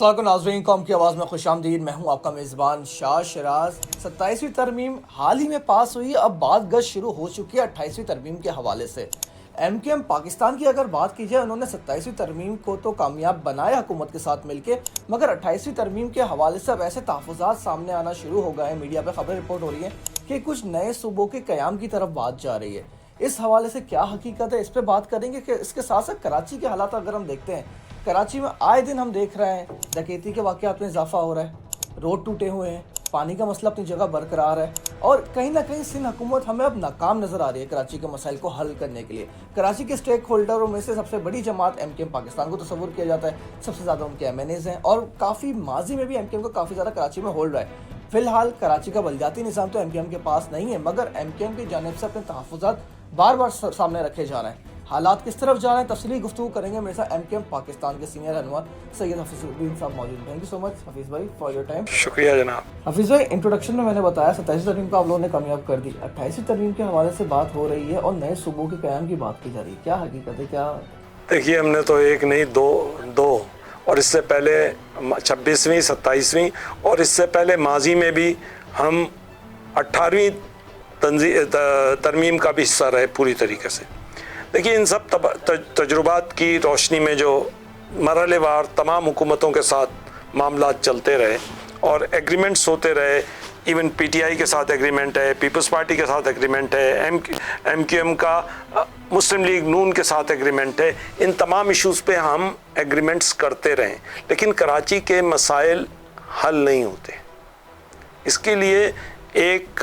अस्सलाम वालेकुम नाज़रीन, कौम की आवाज़ में खुशामदीद। मैं हूं आपका मेज़बान शाह शराज। 27वीं तरमीम हाल ही में पास हुई, अब बात गश्त शुरू हो चुकी है 28वीं तरमीम के हवाले से। MKM पाकिस्तान की अगर बात की जाए, उन्होंने 27वीं तरमीम को तो कामयाब बनाया हुकूमत के साथ मिलके, मगर 28वीं तरमीम के हवाले से अब ऐसे तहफ़्फ़ुज़ात सामने आना शुरू हो गए हैं, मीडिया पर खबरें रिपोर्ट हो रही हैं कि कुछ नए सूबों के क़याम की तरफ बात जा रही है। इस हवाले से क्या हकीकत है, इस पर बात करेंगे कि इसके साथ साथ कराची के हालात अगर हम देखते हैं, कराची में आए दिन हम देख रहे हैं डकैती के वाक़यात में इजाफा हो रहा है, रोड टूटे हुए हैं, पानी का मसला अपनी जगह बरकरार है और कहीं ना कहीं सिंध हुकूमत हमें अब नाकाम नज़र आ रही है कराची के मसाइल को हल करने के लिए। कराची के स्टेक होल्डरों में से सबसे बड़ी जमात MKM पाकिस्तान को तस्वुर किया जाता है, सबसे ज़्यादा उनके MNAs हैं और काफ़ी माजी में भी MKM को काफ़ी ज़्यादा कराची में होल्ड रहा है। फिलहाल कराची का बलदियाती निज़ाम तो MKM के पास नहीं है, मगर MKM की जानिब से अपने तहफ़्फ़ुज़ात बार बार सामने रखे जा रहे हैं। हालात किस तरफ जा रहे हैं, तफसीली गुफ्तगू करेंगे। मेरे साथ MKM पाकिस्तान के सीनियर रहनुमा सैयद हफीज़ुद्दीन साहब मौजूद हैं। Thank you so much Hafeez भाई फॉर योर टाइम। शुक्रिया जनाब। हफीज़ भाई, इंट्रोडक्शन में मैंने बताया 27वीं तरमीम को आप लोगों ने कामयाब कर दी, 28वीं तरमीम के हवाले से बात हो रही है और नए सूबों के क़याम की बात की जा रही है। क्या हकीकत है? क्या देखिए, हमने तो एक नहीं दो और इससे पहले 26वीं 27वीं और इससे पहले माजी में भी हम 18वीं तरमीम का भी हिस्सा रहे पूरी तरीके से। देखिए, इन सब तजुर्बात की रोशनी में जो मरहलेवार तमाम हुकूमतों के साथ मामलात चलते रहे और एग्रीमेंट्स होते रहे, इवन PTI के साथ एग्रीमेंट है, पीपल्स पार्टी के साथ एग्रीमेंट है, MKM का मुस्लिम लीग नून के साथ एग्रीमेंट है, इन तमाम इश्यूज़ पे हम एग्रीमेंट्स करते रहें, लेकिन कराची के मसाइल हल नहीं होते। इसके लिए एक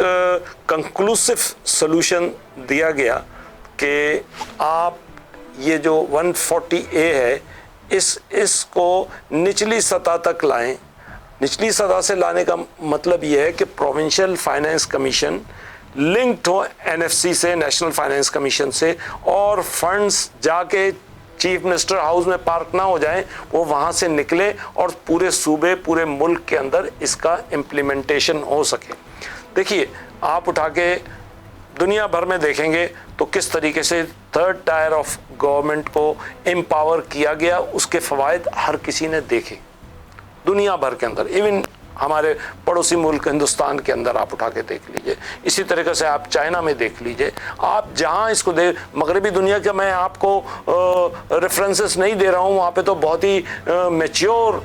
कंक्लूसिव सलूशन दिया गया कि आप ये जो 140A है इसको निचली सतह तक लाएं। निचली सतह से लाने का मतलब ये है कि प्रोविंशियल फाइनेंस कमीशन लिंक्ड हो NFC से, नेशनल फाइनेंस कमीशन से, और फंड्स जाके चीफ मिनिस्टर हाउस में पार्क ना हो जाएं, वो वहाँ से निकले और पूरे सूबे, पूरे मुल्क के अंदर इसका इम्प्लीमेंटेशन हो सके। देखिए, आप उठा के दुनिया भर में देखेंगे तो किस तरीके से थर्ड टायर ऑफ गवर्नमेंट को एम्पावर किया गया, उसके फ़वाइद हर किसी ने देखे दुनिया भर के अंदर। इवन हमारे पड़ोसी मुल्क हिंदुस्तान के अंदर आप उठा के देख लीजिए, इसी तरीके से आप चाइना में देख लीजिए, आप जहाँ इसको मगरबी दुनिया के मैं आपको रेफरेंसेस नहीं दे रहा हूँ, वहाँ पे तो बहुत ही mature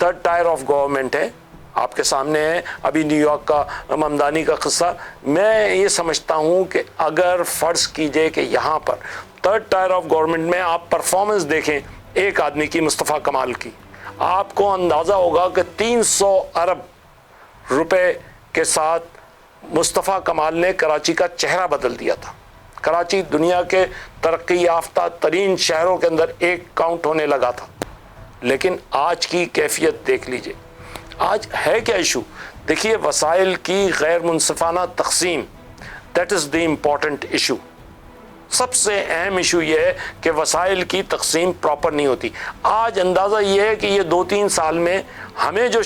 third tier of government है। आपके सामने है अभी न्यूयॉर्क का ममदानी का किस्सा। मैं ये समझता हूँ कि अगर फ़र्ज़ कीजिए कि यहाँ पर थर्ड टायर ऑफ गवर्नमेंट में आप परफॉर्मेंस देखें एक आदमी की, मुस्तफ़ा कमाल की, आपको अंदाज़ा होगा कि 300 अरब रुपए के साथ मुस्तफ़ा कमाल ने कराची का चेहरा बदल दिया था। कराची दुनिया के तरक्की याफ्ता तरीन शहरों के अंदर एक काउंट होने लगा था, लेकिन आज की कैफियत देख लीजिए। आज है क्या इशू? देखिए, वसाइल की गैर मुनसिफाना तकसीम, that is the important issue. सबसे अहम इशू ये है कि वसाइल की तकसीम प्रॉपर नहीं होती। आज अंदाज़ा ये है कि ये 2-3 साल में हमें जो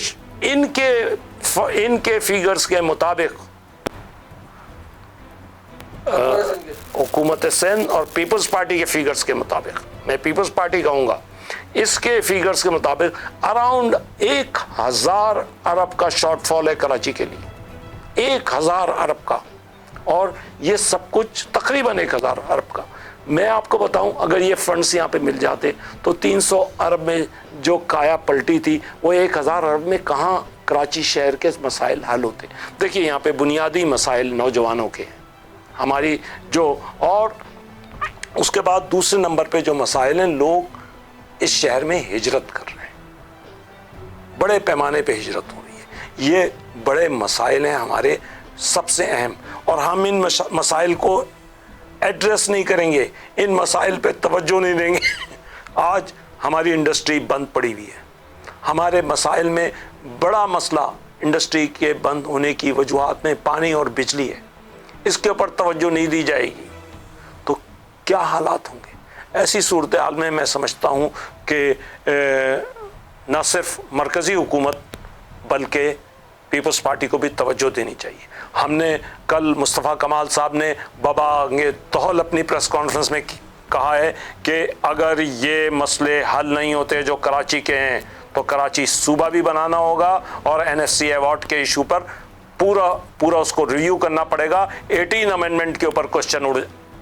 इनके फिगर्स के मुताबिक हुकूमत सिंध और पीपल्स पार्टी के फिगर्स के मुताबिक, मैं पीपल्स पार्टी कहूँगा, इसके फिगर्स के मुताबिक अराउंड 1000 अरब का शॉर्टफॉल है कराची के लिए, 1000 अरब का, और ये सब कुछ तकरीबन 1000 अरब का। मैं आपको बताऊं, अगर ये फंड्स यहाँ पे मिल जाते तो 300 अरब में जो काया पलटी थी वो 1000 अरब में कहाँ कराची शहर के मसाइल हल होते। देखिए, यहाँ पे बुनियादी मसाइल नौजवानों के हैं हमारी जो, और उसके बाद दूसरे नंबर पे जो मसाइल हैं, लोग इस शहर में हिजरत कर रहे हैं, बड़े पैमाने पे हिजरत हो रही है। ये बड़े मसाइल हैं हमारे सबसे अहम, और हम इन मसाइल को एड्रेस नहीं करेंगे, इन मसाइल पे तवज्जो नहीं देंगे। आज हमारी इंडस्ट्री बंद पड़ी हुई है। हमारे मसाइल में बड़ा मसला इंडस्ट्री के बंद होने की वजूहात में पानी और बिजली है। इसके ऊपर तवज्जो नहीं दी जाएगी तो क्या हालात होंगे। ऐसी सूरत हाल में मैं समझता हूँ कि न सिर्फ मरकज़ी हुकूमत बल्कि पीपल्स पार्टी को भी तवज्जो देनी चाहिए। हमने कल मुस्तफ़ा कमाल साहब ने बाबा तोहल अपनी प्रेस कॉन्फ्रेंस में कहा है कि अगर ये मसले हल नहीं होते जो कराची के हैं तो कराची सूबा भी बनाना होगा और NSC अवार्ड के इशू पर पूरा उसको रिव्यू करना पड़ेगा। 18 अमेंडमेंट के ऊपर क्वेश्चन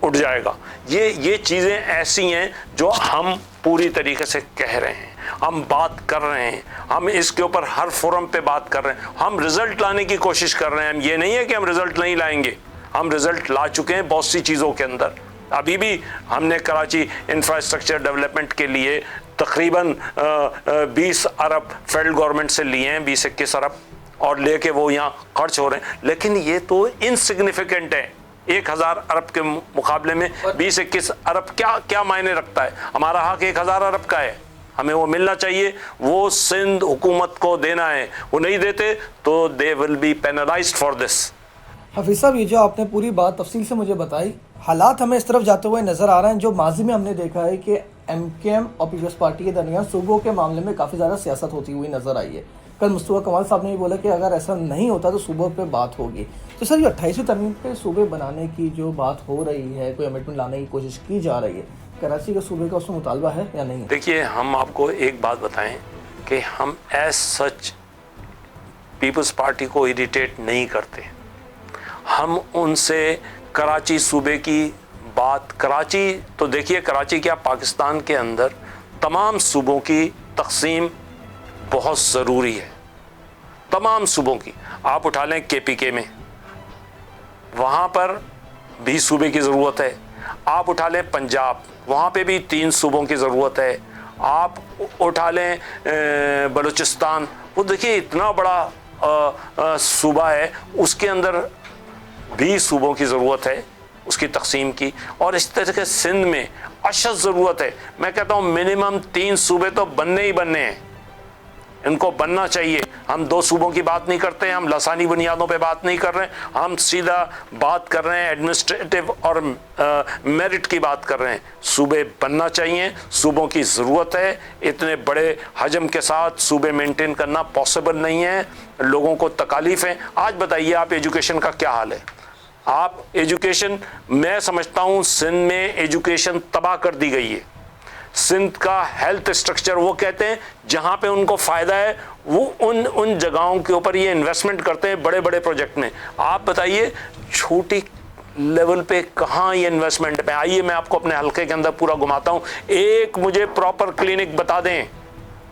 उठ जाएगा। ये चीज़ें ऐसी हैं जो हम पूरी तरीके से कह रहे हैं, हम बात कर रहे हैं, हम इसके ऊपर हर फोरम पे बात कर रहे हैं, हम रिजल्ट लाने की कोशिश कर रहे हैं। ये नहीं है कि हम रिजल्ट नहीं लाएंगे, हम रिजल्ट ला चुके हैं बहुत सी चीज़ों के अंदर। अभी भी हमने कराची इंफ्रास्ट्रक्चर डेवलपमेंट के लिए तकरीबन 20 अरब फेडरल गवर्नमेंट से लिए हैं, 20-21 अरब, और लेके वो यहाँ खर्च हो रहे हैं। लेकिन ये तो इनसिग्निफिकेंट है, 1000 अरब के मुकाबले में 20-21 अरब क्या मायने रखता है। हमारा हक 1000 अरब का है, हमें वो मिलना चाहिए, वो सिंध हुकूमत को देना है। वो नहीं देते तो they will be penalised for this. Hafeez साहब, ये जो आपने पूरी बात तफसील से मुझे बताई, हालात हमें इस तरफ जाते हुए नज़र आ रहे हैं जो माजी में हमने देखा है कि MKM और पीपल्स पार्टी के दरमियान सूबों के मामले में काफ़ी ज़्यादा सियासत होती हुई नज़र आई है। कल मुस्तफा कमाल साहब ने भी बोला कि अगर ऐसा नहीं होता तो सूबों पे बात होगी। तो सर, ये 28वीं तरमीम पे सूबे बनाने की जो बात हो रही है, कोई अमेंडमेंट लाने की कोशिश की जा रही है, कराची के सूबे का उसमें मुतालबा है या नहीं? देखिए, हम आपको एक बात बताएं कि हम एज सच पीपल्स पार्टी को इरिटेट नहीं करते। हम उनसे कराची सूबे की बात, कराची तो देखिए, कराची क्या पाकिस्तान के अंदर तमाम सूबों की तकसीम बहुत ज़रूरी है, तमाम सूबों की। आप उठा लें KPK में, वहाँ पर भी सूबे की ज़रूरत है। आप उठा लें पंजाब, वहाँ पे भी 3 सूबों की ज़रूरत है। आप उठा लें बलूचिस्तान, वो देखिए इतना बड़ा सूबा है, उसके अंदर भी सूबों की ज़रूरत है उसकी तकसीम की। और इस तरह के सिंध में अशद ज़रूरत है। मैं कहता हूँ मिनिमम 3 सूबे तो बनने ही बनने हैं, इनको बनना चाहिए। हम 2 सूबों की बात नहीं करते हैं, हम लसानी बुनियादों पे बात नहीं कर रहे हैं, हम सीधा बात कर रहे हैं एडमिनिस्ट्रेटिव और मेरिट की बात कर रहे हैं। सूबे बनना चाहिए, सूबों की ज़रूरत है। इतने बड़े हजम के साथ सूबे मेंटेन करना पॉसिबल नहीं है, लोगों को तकालीफ है। आज बताइए आप एजुकेशन का क्या हाल है? आप एजुकेशन, मैं समझता हूँ सिंध में एजुकेशन तबाह कर दी गई है। सिंध का हेल्थ स्ट्रक्चर, वो कहते हैं जहाँ पे उनको फ़ायदा है वो उन जगहों के ऊपर ये इन्वेस्टमेंट करते हैं बड़े बड़े प्रोजेक्ट में। आप बताइए छोटी लेवल पे कहाँ ये इन्वेस्टमेंट है? आइए मैं आपको अपने हल्के के अंदर पूरा घुमाता हूँ। एक मुझे प्रॉपर क्लिनिक बता दें।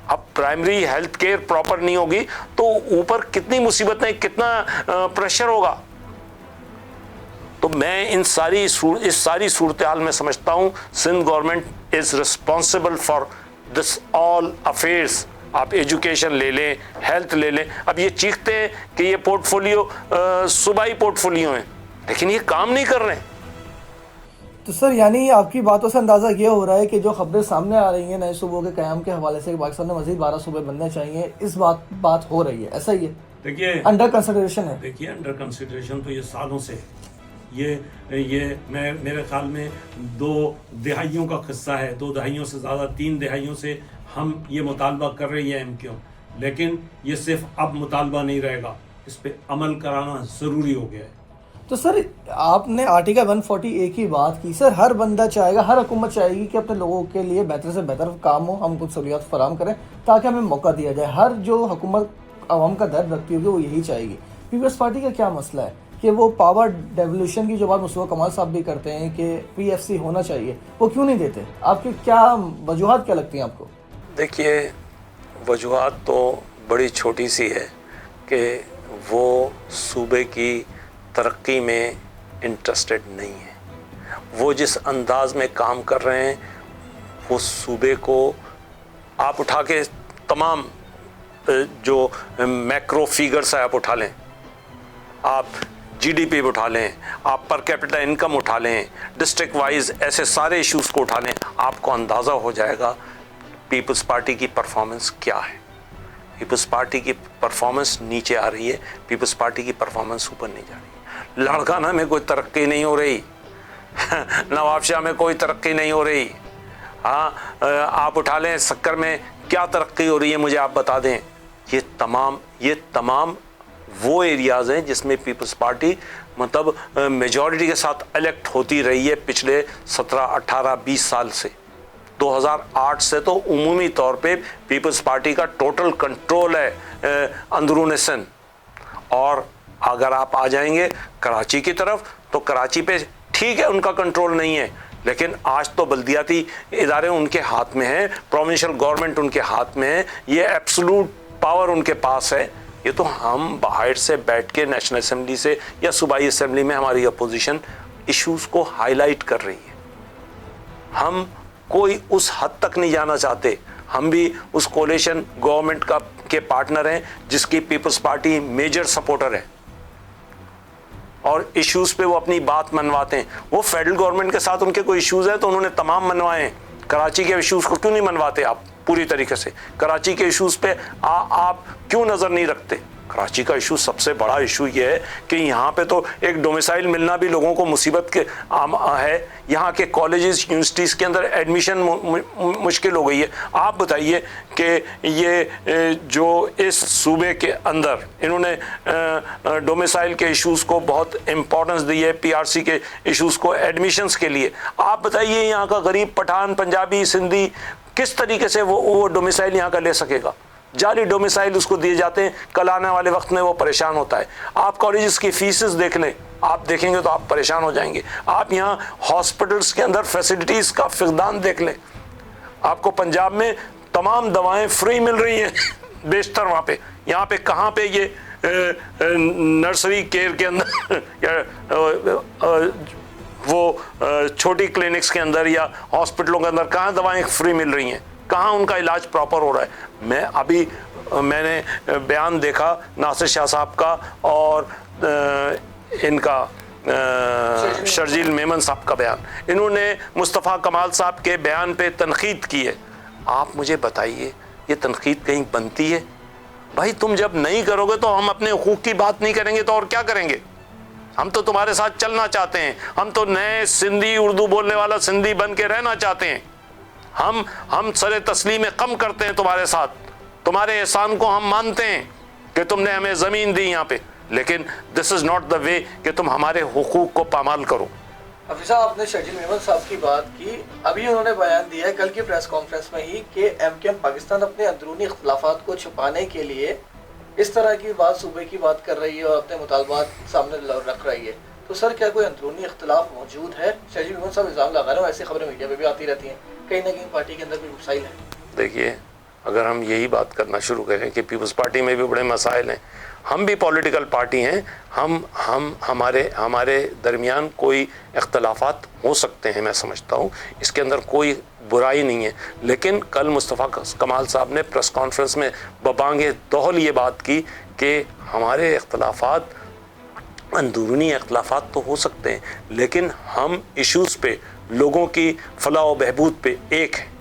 अब प्राइमरी हेल्थ केयर प्रॉपर नहीं होगी तो ऊपर कितनी मुसीबतें, कितना प्रेशर होगा। तो मैं इस सारी सूरत हाल में समझता हूँ Sindh government is responsible for this all affairs. आप एजुकेशन ले लें, हेल्थ ले लें। अब ये चीखते हैं कि ये पोर्टफोलियो सूबाई पोर्टफोलियो हैं, लेकिन ये काम नहीं कर रहे हैं। तो सर, यानी आपकी बातों से अंदाज़ा ये हो रहा है कि जो खबरें सामने आ रही हैं नए सूबों के क़याम के हवाले से, पाकिस्तान में मज़ीद 12 सूबे बनने चाहिए, इस बात हो रही है, ऐसा ही है? देखिए, अंडर कंसिडरेशन है। देखिए, अंडर कंसिडरेशन तो ये सालों से, ये मेरे ख्याल में 2 दहाइयों का किस्सा है। 2 दहाइयों से ज़्यादा, 3 दहाइयों से हम ये मुतालबा कर रही है MKM, लेकिन ये सिर्फ अब मुतालबा नहीं रहेगा, इस पर अमल कराना ज़रूरी हो गया है। तो सर, आपने आर्टिकल 140A की बात की। सर, हर बंदा चाहेगा, हर हुकूमत चाहेगी कि अपने लोगों के लिए बेहतर से बेहतर काम हो, हम कुछ सहूलियात फराम करें ताकि हमें मौका दिया जाए। हर जो हुकूमत आवाम का दर्द रखती होगी वो यही चाहेगी। पीपल्स पार्टी का क्या मसला है कि वो पावर डेवोल्यूशन की जो बात मुस्तफा कमाल साहब भी करते हैं कि PFC होना चाहिए, वो क्यों नहीं देते? आपकी क्या वजूहात क्या लगती हैं आपको? देखिए, वजूहात तो बड़ी छोटी सी है कि वो सूबे की तरक्की में इंटरेस्टेड नहीं है। वो जिस अंदाज में काम कर रहे हैं वो सूबे को आप उठा के तमाम जो मैक्रो फिगर्स है आप उठा लें, आप GDP उठा लें, आप पर कैपिटा इनकम उठा लें, डिस्ट्रिक्ट वाइज ऐसे सारे इश्यूज़ को उठा लें, आपको अंदाज़ा हो जाएगा पीपल्स पार्टी की परफॉर्मेंस क्या है। पीपल्स पार्टी की परफॉर्मेंस नीचे आ रही है, पीपल्स पार्टी की परफॉर्मेंस ऊपर नहीं जा रही। लड़काना में कोई तरक्की नहीं हो रही नवाबशाह में कोई तरक्की नहीं हो रही। हाँ, आप उठा लें सक्कर में क्या तरक्की हो रही है मुझे आप बता दें। ये तमाम वो एरियाज़ हैं जिसमें पीपल्स पार्टी मतलब मेजॉरिटी के साथ इलेक्ट होती रही है पिछले 17, 18, 20 साल से। 2008 से तो उमूमी तौर पे पीपल्स पार्टी का टोटल कंट्रोल है अंदरून सिंध। और अगर आप आ जाएंगे कराची की तरफ तो कराची पे ठीक है उनका कंट्रोल नहीं है, लेकिन आज तो बल्दियाती इदारे उनके हाथ में हैं, प्रोविंशियल गवर्नमेंट उनके हाथ में है, ये एब्सोल्यूट पावर उनके पास है। ये तो हम बाहर से बैठ के नेशनल असेंबली से या सूबाई असेंबली में हमारी अपोजिशन इश्यूज को हाईलाइट कर रही है। हम कोई उस हद तक नहीं जाना चाहते, हम भी उस कोalition गवर्नमेंट का के पार्टनर हैं जिसकी पीपल्स पार्टी मेजर सपोर्टर है और इश्यूज पे वो अपनी बात मनवाते हैं। वो फेडरल गवर्नमेंट के साथ उनके कोई इश्यूज हैं तो उन्होंने तमाम मनवाए हैं। कराची के इश्यूज को क्यों नहीं मनवाते आप पूरी तरीके से? कराची के इश्यूज पे आप क्यों नजर नहीं रखते? कराची का इशू सबसे बड़ा इशू ये है कि यहाँ पे तो एक डोमिसाइल मिलना भी लोगों को मुसीबत के है। यहाँ के कॉलेजेस यूनिवर्सिटीज़ के अंदर एडमिशन मुश्किल हो गई है। आप बताइए कि ये जो इस सूबे के अंदर इन्होंने डोमिसाइल के इश्यूज़ को बहुत इम्पोर्टेंस दी है, पीआरसी के इश्यूज़ को एडमिशन्स के लिए। आप बताइए यहाँ का गरीब पठान, पंजाबी, सिंधी किस तरीके से वो डोमिसाइल यहाँ का ले सकेगा? जाली डोमिसाइल उसको दिए जाते हैं, कल आने वाले वक्त में वो परेशान होता है। आप कॉलेजेस की फीसेस देख लें, आप देखेंगे तो आप परेशान हो जाएंगे। आप यहाँ हॉस्पिटल्स के अंदर फैसिलिटीज़ का फिकदान देख लें। आपको पंजाब में तमाम दवाएं फ्री मिल रही हैं बेशतर वहाँ पे। यहाँ पे कहाँ पे ये नर्सरी केयर के अंदर या वो छोटी क्लिनिक्स के अंदर या हॉस्पिटलों के अंदर कहाँ दवाएं फ्री मिल रही हैं? कहाँ उनका इलाज प्रॉपर हो रहा है? मैंने बयान देखा नासिर शाह साहब का और इनका शर्जील मेमन साहब का बयान। इन्होंने मुस्तफ़ा कमाल साहब के बयान पे तनकीद की है। आप मुझे बताइए ये तनकीद कहीं बनती है? भाई तुम जब नहीं करोगे तो हम अपने हुकूक की बात नहीं करेंगे तो और क्या करेंगे? हम तो तुम्हारे साथ चलना चाहते हैं। हम तो नए सिंधी उर्दू बोलने वाला सिंधी बन के रहना चाहते हैं। हम सरे तस्लीम कम करते हैं तुम्हारे साथ। तुम्हारे एहसान को हम मानते हैं कि तुमने हमें ज़मीन दी यहाँ पे, लेकिन this is not the way कि तुम हमारे हुकूक को पामाल करो। हफीज़ साहब, आपने शर्जील मेमन साहब की बात की। अभी उन्होंने बयान दिया है कल की प्रेस कॉन्फ्रेंस में ही कि एमकेएम पाकिस्तान अपने अंदरूनी इख्तलाफात को छुपाने के लिए इस तरह की बात, सूबे की बात कर रही है और अपने मुतालबात सामने रख रही है। तो सर क्या कोई अंदरूनी इख्तलाफ मौजूद है? शर्जील मेमन साहब इल्ज़ाम लगा रहे हो, ऐसी खबरें मीडिया में भी आती रहती हैं, कहीं ना कहीं पार्टी के अंदर कोई मसाइल है। देखिए, अगर हम यही बात करना शुरू करें कि पीपल्स पार्टी में भी बड़े मसाइल हैं, हम भी पॉलिटिकल पार्टी हैं, हमारे दरमियान कोई इख्तलाफात हो सकते हैं, मैं समझता हूँ इसके अंदर कोई बुराई नहीं है। लेकिन कल मुस्तफ़ा कमाल साहब ने प्रेस कॉन्फ्रेंस में बबांगे दोहल ये बात की कि हमारे इख्तलाफात, अंदरूनी इख्तलाफात तो हो सकते हैं, लेकिन हम इश्यूज़ पे, लोगों की फलाह व बहबूद पे एक हैं।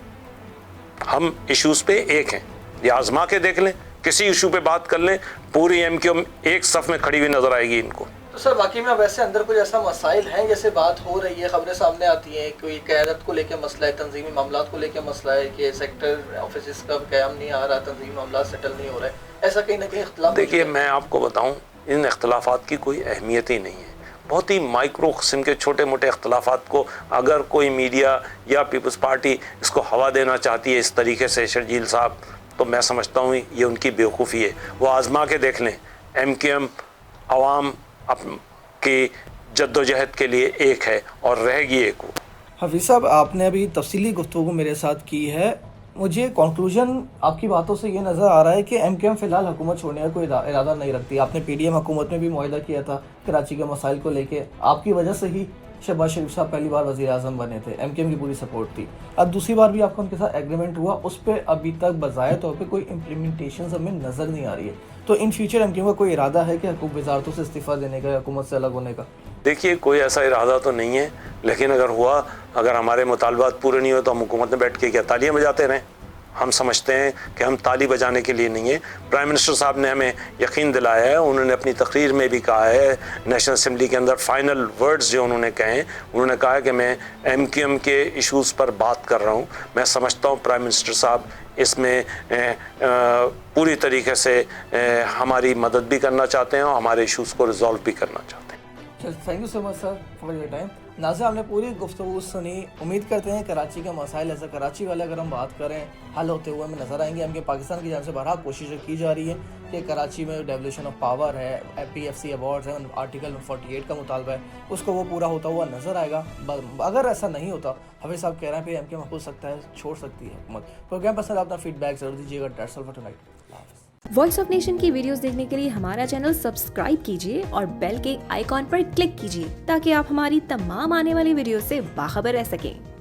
हम इश्यूज़ पे एक हैं। ये आजमा के देख लें, किसी इशू पे बात कर लें, पूरी एमक्यूएम एक सफ़ में खड़ी हुई नज़र आएगी इनको। तो सर वाकई में वैसे अंदर कुछ ऐसा मसाइल हैं जैसे बात हो रही है, खबरें सामने आती हैं, कोई क़यादत को लेकर मसला है, तंजीमी मामलात को लेकर मसला है कि सेक्टर ऑफिस का क़याम नहीं आ रहा, तंजीमी मामला सेटल नहीं हो रहा है, ऐसा कहीं ना कहीं इख्तलाफ? देखिए, मैं आपको बताऊँ, इन इख्तलाफात की कोई अहमियत ही नहीं है। बहुत ही माइक्रो किस्म के छोटे मोटे इख्तलाफात को अगर कोई मीडिया या पीपल्स पार्टी इसको हवा देना चाहती है इस तरीके से शर्जील साहब, तो मैं समझता हूँ ये उनकी बेवकूफ़ी है। वो आजमा के देख लें, एमक्यूएम आवाम की जद्दोजहद के लिए एक है और रहेगी एक। वो हफीज़ साहब, आपने अभी तफसीली गुफ्तगू मेरे साथ की है, मुझे कंक्लूजन आपकी बातों से ये नज़र आ रहा है कि एमक्यूएम फ़िलहाल हुकूमत छोड़ने का कोई इरादा नहीं रखती। आपने पीडीएम हुकूमत में भी मुआहदा किया था कराची के मसाइल को लेके, आपकी वजह से ही शहबाज शरीफ साहब पहली बार वज़ीर आज़म बने थे, एमक्यूएम की पूरी सपोर्ट थी। अब दूसरी बार भी आपका उनके साथ एग्रीमेंट हुआ, उस पर अभी तक बज़ाहिर तौर पर कोई इम्प्लीमेंटेशन हमें नज़र नहीं आ रही है। तो इन फ्यूचर एमक्यूएम का कोई इरादा है कि हुकूक वजारतों से इस्तीफ़ा देने का, हुकूमत से अलग होने का? देखिए, कोई ऐसा इरादा तो नहीं है, लेकिन अगर हुआ, अगर हमारे मुतालबात पूरे नहीं हो तो हम हुकूमत में बैठ के क्या तालियां बजाते रहें? हम समझते हैं कि हम ताली बजाने के लिए नहीं है। प्राइम मिनिस्टर साहब ने हमें यकीन दिलाया है, उन्होंने अपनी तकरीर में भी कहा है, नेशनल असेंबली के अंदर फाइनल वर्ड्स जो उन्होंने कहे हैं, उन्होंने कहा है कि मैं एमक्यूएम के इश्यूज़ पर बात कर रहा हूँ। मैं समझता हूँ प्राइम मिनिस्टर साहब इसमें पूरी तरीके से हमारी मदद भी करना चाहते हैं और हमारे इश्यूज़ को रिजॉल्व भी करना चाहते हैं। Thank you so much sir for your time. नाज़रीन, हमने पूरी गुफ्तगू सुनी। उम्मीद करते हैं कराची के मसाइल, ऐसे कराची वाले अगर हम बात करें, हल होते हुए हमें नज़र आएंगे। एमकेएम पाकिस्तान की जानब से बहरहाल कोशिशें की जा रही है कि कराची में डेवल्यूशन ऑफ पावर है, PFC अवार्ड्स है, आर्टिकल 48 का मुतालबा है, उसको वो पूरा होता हुआ नज़र आएगा। अगर ऐसा नहीं होता, हमें साहब कह रहे हैं कि एमकेएम हो सकता है छोड़ सकती है हुकूमत। प्रोग्राम पसंद अपना फीडबैक जरूर दीजिएगा। That's all for tonight. Voice of nation की वीडियोस देखने के लिए हमारा चैनल सब्सक्राइब कीजिए और बेल के आइकॉन पर क्लिक कीजिए ताकि आप हमारी तमाम आने वाली वीडियो से बाखबर रह सकें।